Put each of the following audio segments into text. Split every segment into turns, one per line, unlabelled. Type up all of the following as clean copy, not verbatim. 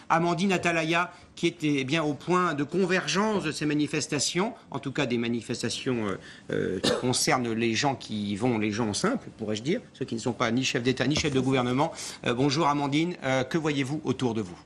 Amandine Atalaya, qui était bien au point de convergence de ces manifestations, en tout cas des manifestations qui concernent les gens qui vont, les gens simples, pourrais-je dire, ceux qui ne sont pas ni chefs d'État ni chefs de gouvernement. Bonjour Amandine, que voyez-vous autour de vous ?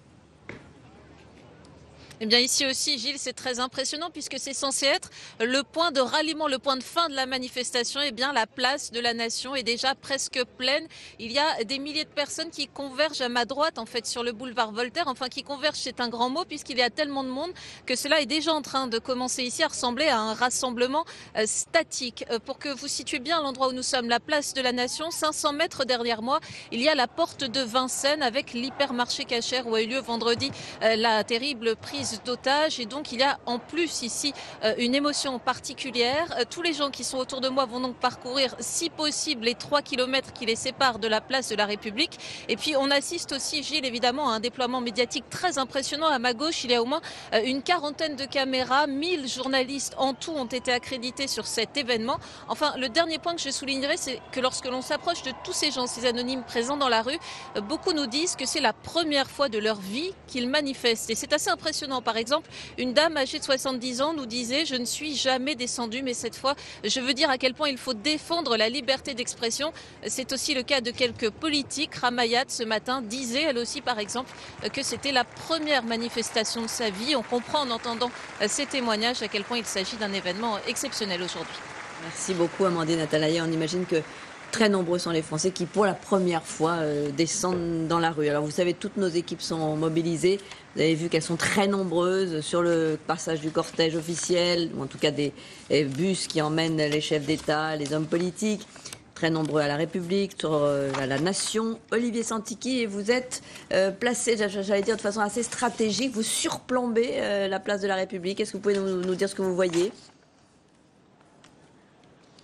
Eh bien ici aussi, Gilles, c'est très impressionnant puisque c'est censé être le point de ralliement, le point de fin de la manifestation. Eh bien, la place de la Nation est déjà presque pleine. Il y a des milliers de personnes qui convergent à ma droite, en fait, sur le boulevard Voltaire. Enfin, qui convergent, c'est un grand mot puisqu'il y a tellement de monde que cela est déjà en train de commencer ici à ressembler à un rassemblement statique. Pour que vous situez bien l'endroit où nous sommes, la place de la Nation, 500 mètres derrière moi, il y a la porte de Vincennes avec l'hypermarché cachère où a eu lieu vendredi la terrible prise d'otages, et donc il y a en plus ici une émotion particulière. Tous les gens qui sont autour de moi vont donc parcourir si possible les 3 kilomètres qui les séparent de la place de la République, et puis on assiste aussi, Gilles, évidemment à un déploiement médiatique très impressionnant. À ma gauche, il y a au moins une quarantaine de caméras, 1000 journalistes en tout ont été accrédités sur cet événement. Enfin, le dernier point que je soulignerai, c'est que lorsque l'on s'approche de tous ces gens, ces anonymes présents dans la rue, beaucoup nous disent que c'est la première fois de leur vie qu'ils manifestent, et c'est assez impressionnant. Par exemple, une dame âgée de 70 ans nous disait « Je ne suis jamais descendue, mais cette fois, je veux dire à quel point il faut défendre la liberté d'expression ». C'est aussi le cas de quelques politiques. Ramayad, ce matin, disait, elle aussi, par exemple, que c'était la première manifestation de sa vie. On comprend en entendant ces témoignages à quel point il s'agit d'un événement exceptionnel aujourd'hui.
Merci beaucoup, Amandine Atalaya. On imagine que très nombreux sont les Français qui, pour la première fois, descendent dans la rue. Alors, vous savez, toutes nos équipes sont mobilisées. Vous avez vu qu'elles sont très nombreuses sur le passage du cortège officiel, ou en tout cas des bus qui emmènent les chefs d'État, les hommes politiques. Très nombreux à la République, à la Nation. Olivier Santiki, vous êtes placé, j'allais dire de façon assez stratégique, vous surplombez la place de la République. Est-ce que vous pouvez nous dire ce que vous voyez ?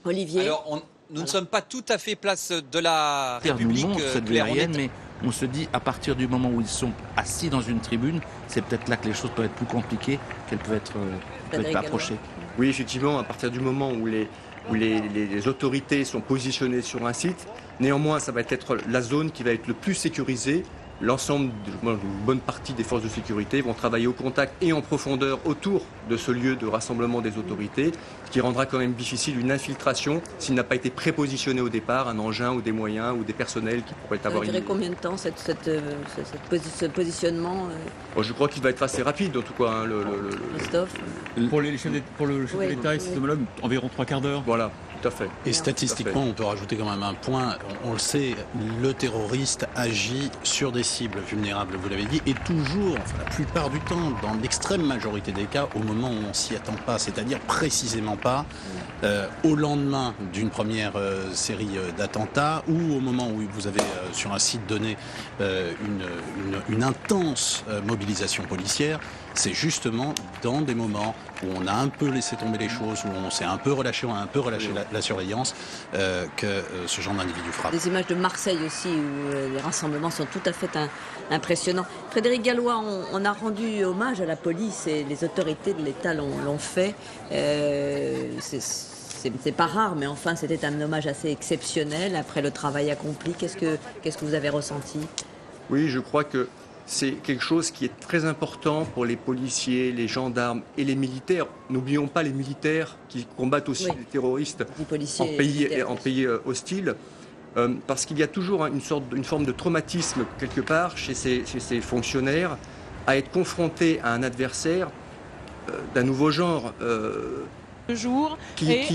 Olivier ?
Alors, nous ne sommes pas tout à fait place de la République.
Nous montre cette vie aérienne, mais on se dit, à partir du moment où ils sont assis dans une tribune, c'est peut-être là que les choses peuvent être plus compliquées, qu'elles peuvent être approchées.
Oui, effectivement, à partir du moment où les autorités sont positionnées sur un site, néanmoins, ça va être la zone qui va être le plus sécurisée. L'ensemble, une bonne partie des forces de sécurité vont travailler au contact et en profondeur autour de ce lieu de rassemblement des autorités, ce qui rendra quand même difficile une infiltration s'il n'a pas été prépositionné au départ, un engin ou des moyens ou des personnels qui pourraient avoir...
Ça va durer combien de temps ce positionnement
Je crois qu'il va être assez rapide en tout cas. Hein,
Christophe ?
Pour le chef de l'État et ses homologues, environ 3 quarts d'heure.
Voilà. Tout à fait.
Et statistiquement, on peut rajouter quand même un point. On le sait, le terroriste agit sur des cibles vulnérables, vous l'avez dit, et toujours, la plupart du temps, dans l'extrême majorité des cas, au moment où on s'y attend pas, c'est-à-dire précisément pas au lendemain d'une première série d'attentats, ou au moment où vous avez sur un site donné une intense mobilisation policière. C'est justement dans des moments où on a un peu laissé tomber les choses, où on s'est un peu relâché, la surveillance, que ce genre d'individu frappe.
Des images de Marseille aussi, où les rassemblements sont tout à fait impressionnants. Frédéric Gallois, on a rendu hommage à la police et les autorités de l'État l'ont fait. C'est pas rare, mais enfin, c'était un hommage assez exceptionnel après le travail accompli. Qu'est-ce que vous avez ressenti ?
Oui, je crois que c'est quelque chose qui est très important pour les policiers, les gendarmes et les militaires. N'oublions pas les militaires qui combattent aussi les terroristes en pays hostiles. Parce qu'il y a toujours une forme de traumatisme quelque part chez ces fonctionnaires à être confrontés à un adversaire d'un nouveau genre.
Jour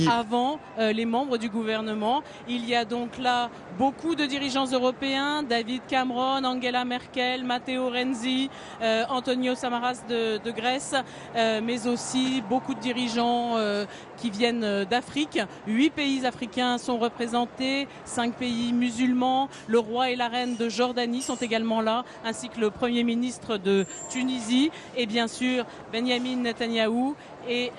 avant les membres du gouvernement. Il y a donc là beaucoup de dirigeants européens, David Cameron, Angela Merkel, Matteo Renzi, Antonio Samaras de Grèce, mais aussi beaucoup de dirigeants qui viennent d'Afrique. 8 pays africains sont représentés, 5 pays musulmans. Le roi et la reine de Jordanie sont également là, ainsi que le premier ministre de Tunisie et bien sûr Benyamin Netanyahou et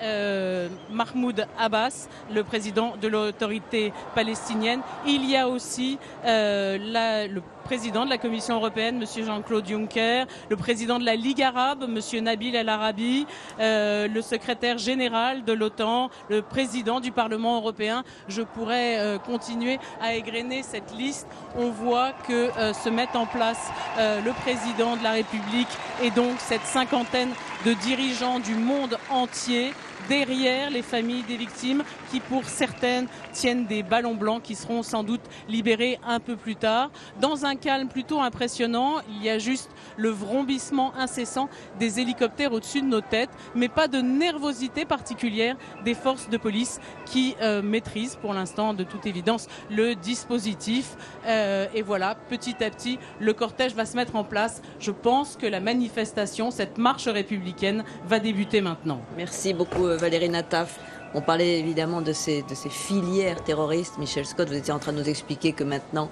Mahmoud Abbas, le président de l'autorité palestinienne. Il y a aussi le président de la Commission européenne, M. Jean-Claude Juncker, le président de la Ligue arabe, M. Nabil El Arabi, le secrétaire général de l'OTAN, le président du Parlement européen. Je pourrais continuer à égrener cette liste. On voit que se mettent en place le président de la République et donc cette cinquantaine de dirigeants du monde entier derrière les familles des victimes qui, pour certaines, tiennent des ballons blancs qui seront sans doute libérés un peu plus tard. Dans un calme plutôt impressionnant, il y a juste le vrombissement incessant des hélicoptères au-dessus de nos têtes, mais pas de nervosité particulière des forces de police qui maîtrisent pour l'instant, de toute évidence, le dispositif. Et voilà, petit à petit, le cortège va se mettre en place. Je pense que la manifestation, cette marche républicaine, va débuter maintenant.
Merci beaucoup Valérie Nataf. On parlait évidemment de ces filières terroristes. Michel Scott, vous étiez en train de nous expliquer que maintenant,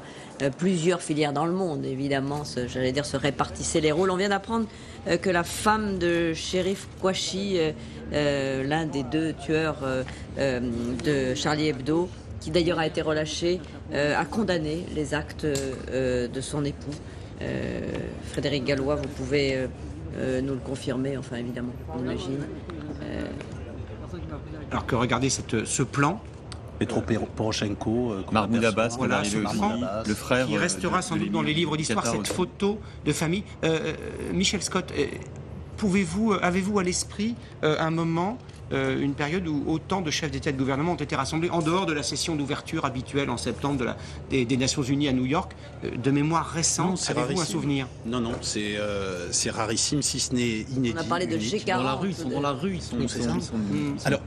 plusieurs filières dans le monde, évidemment, se répartissaient les rôles. On vient d'apprendre que la femme de Chérif Kouachi, l'un des 2 tueurs de Charlie Hebdo, qui d'ailleurs a été relâché, a condamné les actes de son époux. Frédéric Gallois, vous pouvez nous le confirmer, enfin évidemment, on imagine.
Alors que regardez ce plan.
Petro Poroshenko,
Mahmoud Abbas,
voilà, ce plan,
le frère
qui restera sans doute dans les livres d'histoire, cette photo de famille. Michel Scott, avez-vous à l'esprit un moment, une période où autant de chefs d'État et de gouvernement ont été rassemblés en dehors de la session d'ouverture habituelle en septembre des Nations Unies à New York, de mémoire récente? Avez-vous un souvenir?
Non, c'est rarissime, si ce n'est inédit.
On a parlé de G40.
Ils sont dans la rue, ils sont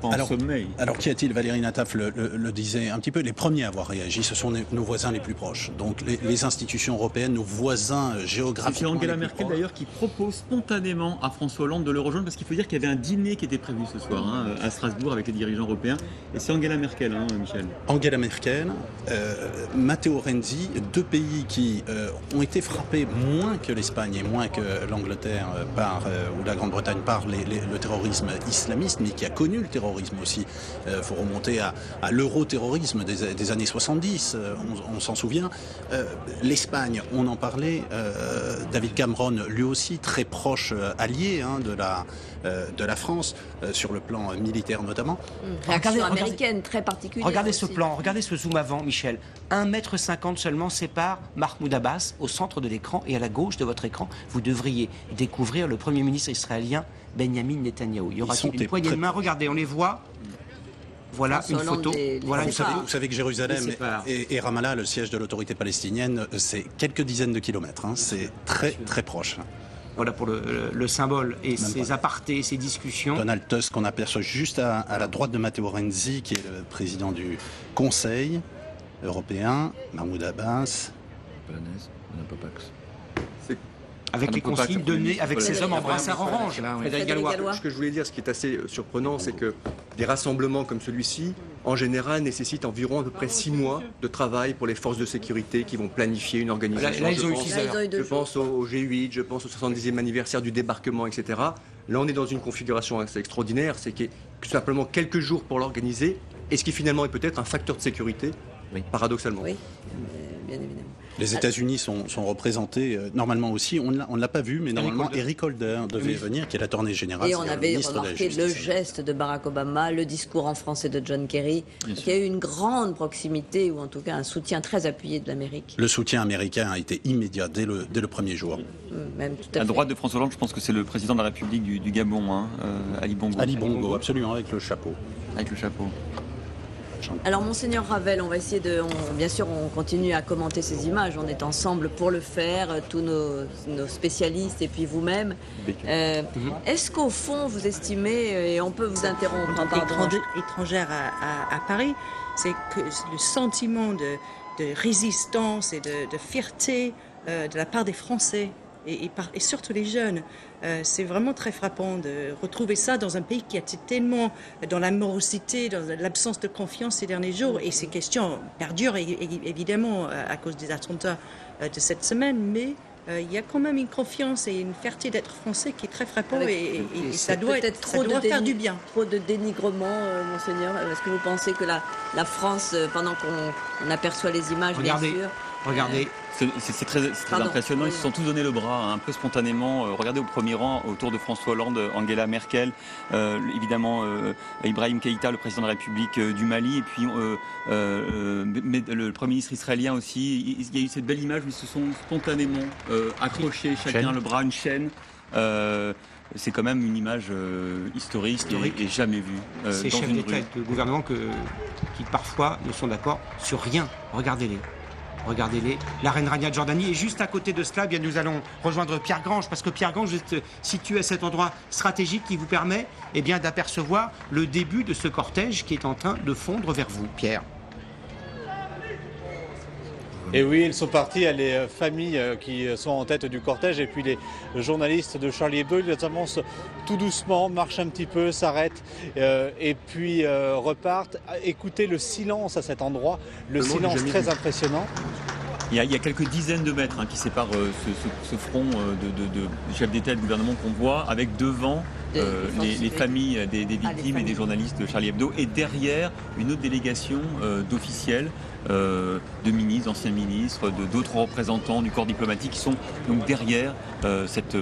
en sommeil. Alors qu'y a-t-il? Valérie Nataf le disait un petit peu, les premiers à avoir réagi, ce sont nos voisins les plus proches. Donc les institutions européennes, nos voisins géographiques.
C'est Angela Merkel d'ailleurs qui propose spontanément à François Hollande de le rejoindre, parce qu'il faut dire qu'il y avait un dîner qui était prévu ce soir à Strasbourg avec les dirigeants européens. Et c'est Angela Merkel, Michel.
Angela Merkel, Matteo Renzi, 2 pays qui ont été frappés moins que l'Espagne et moins que l'Angleterre ou la Grande-Bretagne par le terrorisme islamiste, mais qui a connu le terrorisme aussi. Il faut remonter à l'euro-terrorisme des années 70, on s'en souvient. L'Espagne, on en parlait, David Cameron, lui aussi très proche allié de la France, sur le plan militaire notamment.
Réaction américaine très particulière.
Regardez
aussi.
ce plan, regardez ce zoom avant, Michel. 1,50 m seulement sépare Mahmoud Abbas au centre de l'écran, et à la gauche de votre écran, vous devriez découvrir le Premier ministre israélien Benjamin Netanyahou. Il y aura une poignée de main. Regardez, on les voit. Voilà une photo. Voilà,
vous savez que Jérusalem et Ramallah, le siège de l'autorité palestinienne, c'est quelques dizaines de kilomètres. C'est très très proche.
Voilà pour le symbole et ses apartés, ses discussions.
Donald Tusk, qu'on aperçoit juste à la droite de Matteo Renzi, qui est le président du Conseil européen, Mahmoud Abbas.
Avec les consignes données, avec ces hommes en brassard orange.
Frédéric Gallois.
Ce que je voulais dire, ce qui est assez surprenant, c'est que des rassemblements comme celui-ci, en général, nécessitent environ à peu près 6 mois de travail pour les forces de sécurité qui vont planifier une organisation.
Là, ils ont eu 6 heures.
Je pense au G8, je pense au 70e anniversaire du débarquement, etc. Là, on est dans une configuration assez extraordinaire, c'est que simplement quelques jours pour l'organiser, et ce qui finalement est peut-être un facteur de sécurité, paradoxalement.
Oui, bien évidemment.
Les États-Unis sont représentés normalement aussi. On ne l'a pas vu, mais normalement Eric Holder devait venir, qui est l'attorney général.
Et on avait remarqué le geste de Barack Obama, le discours en français de John Kerry, qui a eu une grande proximité, ou en tout cas un soutien très appuyé de l'Amérique.
Le soutien américain a été immédiat dès le premier jour.
Même tout à
droite de François Hollande, je pense que c'est le président de la République du Gabon, Ali Bongo.
Ali Bongo, absolument, avec le chapeau.
Avec le chapeau.
Alors, Monseigneur Ravel, on va essayer bien sûr, on continue à commenter ces images. On est ensemble pour le faire, tous nos spécialistes et puis vous-même. Est-ce qu'au fond, vous estimez, et on peut vous interrompre,
étrangère à Paris, c'est que le sentiment de résistance et de fierté de la part des Français et surtout les jeunes, c'est vraiment très frappant de retrouver ça dans un pays qui a été tellement dans la morosité, dans l'absence de confiance ces derniers jours. Et ces questions perdurent évidemment à cause des attentats de cette semaine, mais il y a quand même une confiance et une fierté d'être français qui est très frappant et ça doit faire du bien.
Trop de dénigrement, Monseigneur. Est-ce que vous pensez que la France, pendant qu'on aperçoit les images,
regardez,
bien sûr...
Regardez.
C'est très impressionnant, ils se sont tous donné le bras, un peu spontanément. Regardez au premier rang, autour de François Hollande, Angela Merkel, évidemment Ibrahim Keïta, le président de la République du Mali, et puis le Premier ministre israélien aussi. Il y a eu cette belle image où ils se sont spontanément accrochés, chacun le bras, une chaîne. C'est quand même une image historique et jamais vue.
Ces chefs d'État et de gouvernement qui parfois ne sont d'accord sur rien. Regardez-les. Regardez-les. La reine Rania de Jordanie. Et juste à côté de cela, bien, nous allons rejoindre Pierre Grange, parce que Pierre Grange est situé à cet endroit stratégique qui vous permet d'apercevoir le début de ce cortège qui est en train de fondre vers vous, Pierre.
Et oui, ils sont partis, les familles qui sont en tête du cortège et puis les journalistes de Charlie Hebdo, ils avancent tout doucement, marchent un petit peu, s'arrêtent et puis repartent. Écoutez le silence à cet endroit, le silence très impressionnant.
Il y a quelques dizaines de mètres qui séparent ce front de chefs d'État et de gouvernement qu'on voit, avec devant les familles des victimes et des journalistes de Charlie Hebdo, et derrière une autre délégation d'officiels, de ministres, d'anciens ministres, d'autres représentants du corps diplomatique qui sont donc derrière cette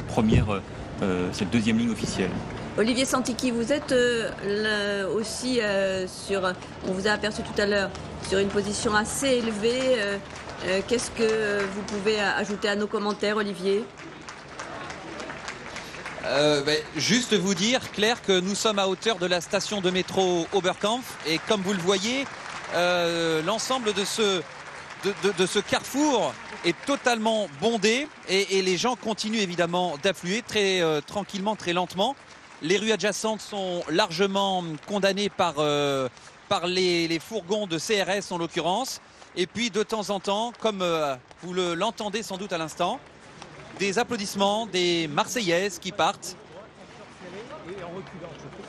deuxième ligne officielle.
Olivier Santiki, vous êtes aussi on vous a aperçu tout à l'heure, sur une position assez élevée. Qu'est-ce que vous pouvez ajouter à nos commentaires, Olivier ?
Juste vous dire, Claire, que nous sommes à hauteur de la station de métro Oberkampf et comme vous le voyez, l'ensemble de ce carrefour est totalement bondé et les gens continuent évidemment d'affluer très tranquillement, très lentement. Les rues adjacentes sont largement condamnées par les fourgons de CRS en l'occurrence. Et puis de temps en temps, comme vous l'entendez sans doute à l'instant, des applaudissements, des Marseillaises qui partent.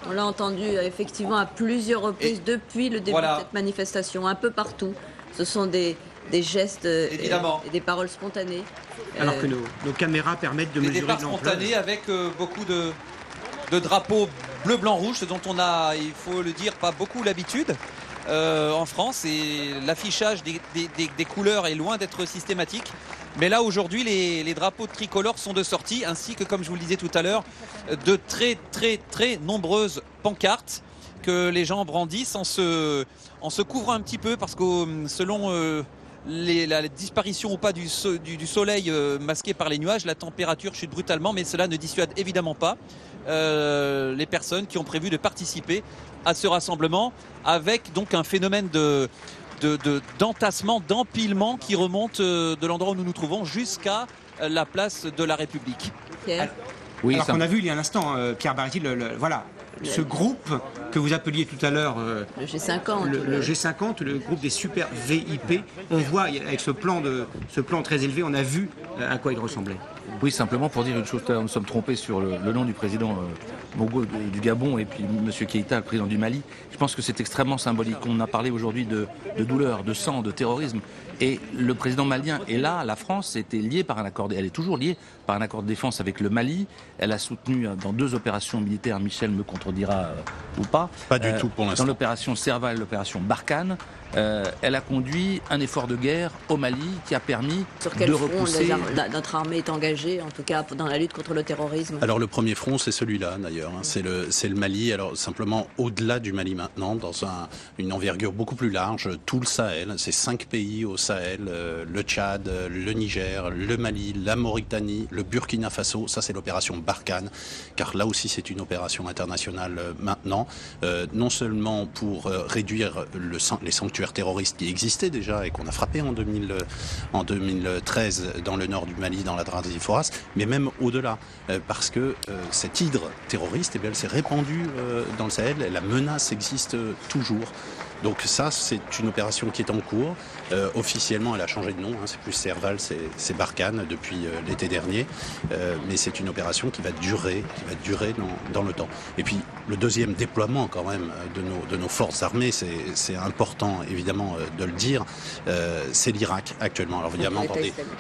On l'a entendu effectivement à plusieurs reprises depuis le début de cette manifestation, un peu partout. Ce sont des gestes et des paroles spontanées.
Alors que nos caméras permettent de mesurer l'ampleur.
Des départs spontanés avec beaucoup de drapeaux bleu, blanc, rouge, ce dont on a, il faut le dire, pas beaucoup l'habitude. En France, et l'affichage des couleurs est loin d'être systématique. Mais là, aujourd'hui, les drapeaux tricolores sont de sortie, ainsi que, comme je vous le disais tout à l'heure, de très, très, très nombreuses pancartes que les gens brandissent en se couvrant un petit peu, parce que selon la disparition ou pas du soleil masqué par les nuages, la température chute brutalement, mais cela ne dissuade évidemment pas les personnes qui ont prévu de participer à ce rassemblement, avec donc un phénomène d'entassement, d'empilement qui remonte de l'endroit où nous nous trouvons jusqu'à la place de la République.
Oui, alors qu'on a vu il y a un instant, Pierre Barretti, ce groupe que vous appeliez tout à l'heure
le G50,
le G50, le groupe des super VIP, on voit avec ce plan très élevé, on a vu à quoi il ressemblait.
Oui, simplement pour dire une chose, nous sommes trompés sur le nom du président Bongo du Gabon et puis M. Keïta, le président du Mali. Je pense que c'est extrêmement symbolique. On a parlé aujourd'hui de douleur, de sang, de terrorisme. Et le président malien est là, la France était liée par un accord, elle est toujours liée par un accord de défense avec le Mali. Elle a soutenu dans 2 opérations militaires, Michel me contredira ou pas.
Pas du tout pour l'instant.
Dans l'opération Serval et l'opération Barkhane. Elle a conduit un effort de guerre au Mali qui a permis de repousser...
Sur quel front notre armée est engagée, en tout cas dans la lutte contre le terrorisme?
Alors le premier front, c'est celui-là d'ailleurs, c'est le Mali, alors simplement au-delà du Mali maintenant, dans une envergure beaucoup plus large, tout le Sahel, c'est 5 pays au Sahel, le Tchad, le Niger, le Mali, la Mauritanie, le Burkina Faso, ça c'est l'opération Barkhane, car là aussi c'est une opération internationale maintenant, non seulement pour réduire les sanctuaires terroristes qui existaient déjà et qu'on a frappé en 2013 dans le nord du Mali, dans la Dradi Foras, mais même au-delà, parce que cette hydre terroriste, elle s'est répandue dans le Sahel, et la menace existe toujours. Donc ça, c'est une opération qui est en cours. Officiellement, elle a changé de nom. C'est plus Serval, c'est Barkhane depuis l'été dernier. Mais c'est une opération qui va durer dans le temps. Et puis, le deuxième déploiement quand même de nos forces armées, c'est important évidemment de le dire, c'est l'Irak actuellement. Alors évidemment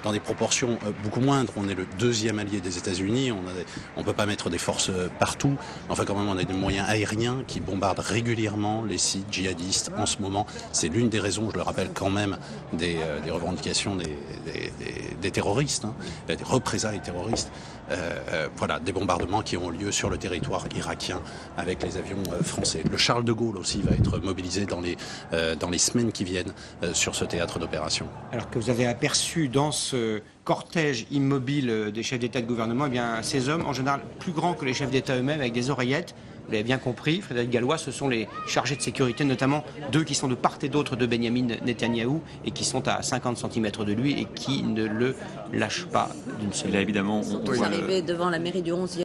dans des proportions beaucoup moindres. On est le deuxième allié des États-Unis. On peut pas mettre des forces partout. Enfin quand même on a des moyens aériens qui bombardent régulièrement les sites djihadistes en ce moment. C'est l'une des raisons, je le rappelle quand même, des revendications des terroristes, hein, des représailles terroristes. Voilà, des bombardements qui ont lieu sur le territoire irakien avec les avions français. Le Charles de Gaulle aussi va être mobilisé dans les semaines qui viennent sur ce théâtre d'opération.
Alors que vous avez aperçu dans ce cortège immobile des chefs d'État et de gouvernement, eh bien, ces hommes, en général plus grands que les chefs d'État eux-mêmes, avec des oreillettes. Vous l'avez bien compris, Frédéric Gallois, ce sont les chargés de sécurité, notamment deux qui sont de part et d'autre de Benyamin Netanyahou et qui sont à 50 cm de lui et qui ne le lâchent pas d'une seule.
Là, évidemment,
Ils sont tous arrivés devant la mairie du 11e